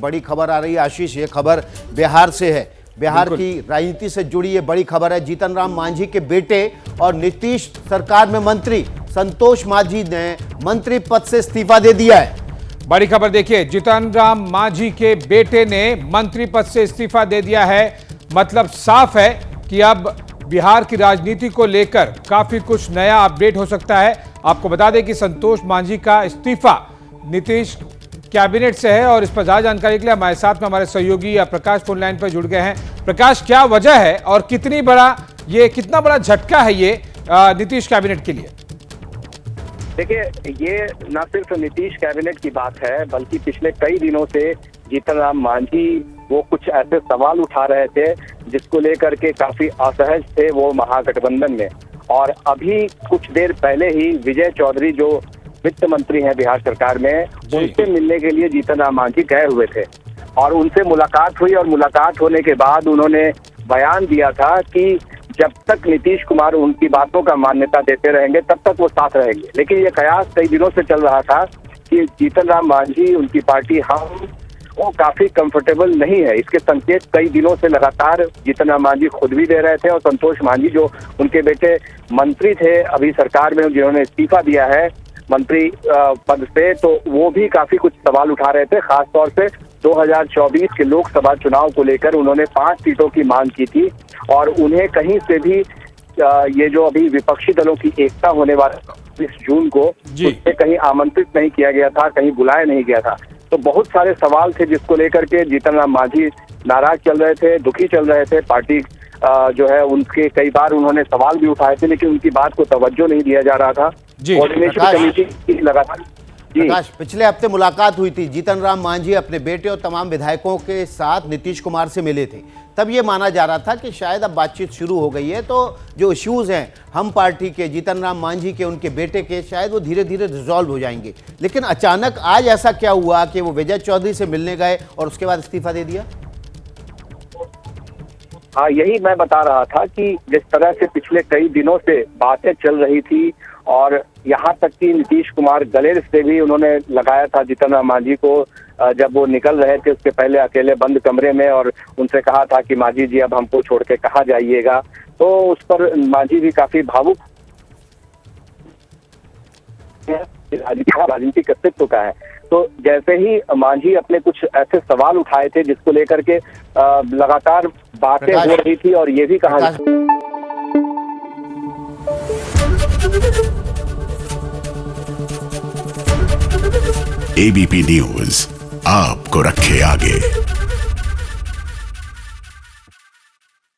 बड़ी खबर आ रही है आशीष, ये खबर बिहार से है। बिहार की राजनीति से जुड़ी ये बड़ी खबर है। जीतन राम मांझी के बेटे और नीतीश सरकार में मंत्री संतोष मांझी ने मंत्री पद से इस्तीफा दे दिया है। बड़ी खबर देखिए, जीतन राम मांझी के बेटे ने मंत्री पद से इस्तीफा दे दिया है। मतलब साफ है कि अब बिहार की राजनीति को लेकर काफी कुछ नया अपडेट हो सकता है। आपको बता दें कि संतोष मांझी का इस्तीफा नीतीश कैबिनेट से है और इस पर ज्यादा जानकारी के लिए हमारे साथ में हमारे सहयोगी प्रकाश फोन लाइन पर जुड़ गए हैं। प्रकाश, क्या वजह है और कितना बड़ा झटका है ये नीतीश कैबिनेट के लिए? देखिए, ये न सिर्फ नीतीश कैबिनेट की बात है बल्कि पिछले कई दिनों से जीतन राम मांझी वो कुछ ऐसे सवाल उठा रहे थे जिसको लेकर के काफी असहज थे वो महागठबंधन में। और अभी कुछ देर पहले ही विजय चौधरी जो वित्त मंत्री हैं बिहार सरकार में, उनसे मिलने के लिए जीतन राम मांझी गए हुए थे और उनसे मुलाकात हुई। और मुलाकात होने के बाद उन्होंने बयान दिया था कि जब तक नीतीश कुमार उनकी बातों का मान्यता देते रहेंगे तब तक वो साथ रहेंगे। लेकिन ये कयास कई दिनों से चल रहा था कि जीतन राम मांझी, उनकी पार्टी हम वो काफी कंफर्टेबल नहीं है। इसके संकेत कई दिनों से लगातार जीतन राम मांझी खुद भी दे रहे थे और संतोष मांझी जो उनके बेटे मंत्री थे अभी सरकार में, जिन्होंने इस्तीफा दिया है मंत्री पद से, तो वो भी काफी कुछ सवाल उठा रहे थे। खासतौर से 2024 के लोकसभा चुनाव को लेकर उन्होंने 5 सीटों की मांग की थी और उन्हें कहीं से भी ये जो अभी विपक्षी दलों की एकता होने वाला 20 जून को, उससे कहीं आमंत्रित नहीं किया गया था, कहीं बुलाया नहीं गया था। तो बहुत सारे सवाल थे जिसको लेकर के जीतन राम मांझी नाराज चल रहे थे, दुखी चल रहे थे। पार्टी जो है उनके कई बार उन्होंने सवाल भी उठाए थे लेकिन उनकी बात को तवज्जो नहीं दिया जा रहा था। कोऑर्डिनेशन कमेटी की लगातार प्रकाश, पिछले हफ्ते मुलाकात हुई थी, जीतन राम मांझी अपने बेटे और तमाम विधायकों के साथ नीतीश कुमार से मिले थे। तब ये माना जा रहा था कि शायद अब बातचीत शुरू हो गई है, तो जो इश्यूज हैं हम पार्टी के, जीतन राम मांझी के, उनके बेटे के, शायद वो धीरे धीरे रिजॉल्व हो जाएंगे। लेकिन अचानक आज ऐसा क्या हुआ कि वो विजय चौधरी से मिलने गए और उसके बाद इस्तीफा दे दिया? हाँ, यही मैं बता रहा था कि जिस तरह से पिछले कई दिनों से बातें चल रही थी और यहाँ तक कि नीतीश कुमार गले से भी उन्होंने लगाया था जीतन राम मांझी को, जब वो निकल रहे थे उसके पहले अकेले बंद कमरे में, और उनसे कहा था कि मांझी जी अब हमको छोड़ के कहाँ जाइएगा। तो उस पर मांझी भी काफी भावुक राजनीतिक अस्तित्व का है। तो जैसे ही मांझी अपने कुछ ऐसे सवाल उठाए थे जिसको लेकर के लगातार बातें हो रही थी और ये भी कहा एबीपी न्यूज आपको रखे आगे।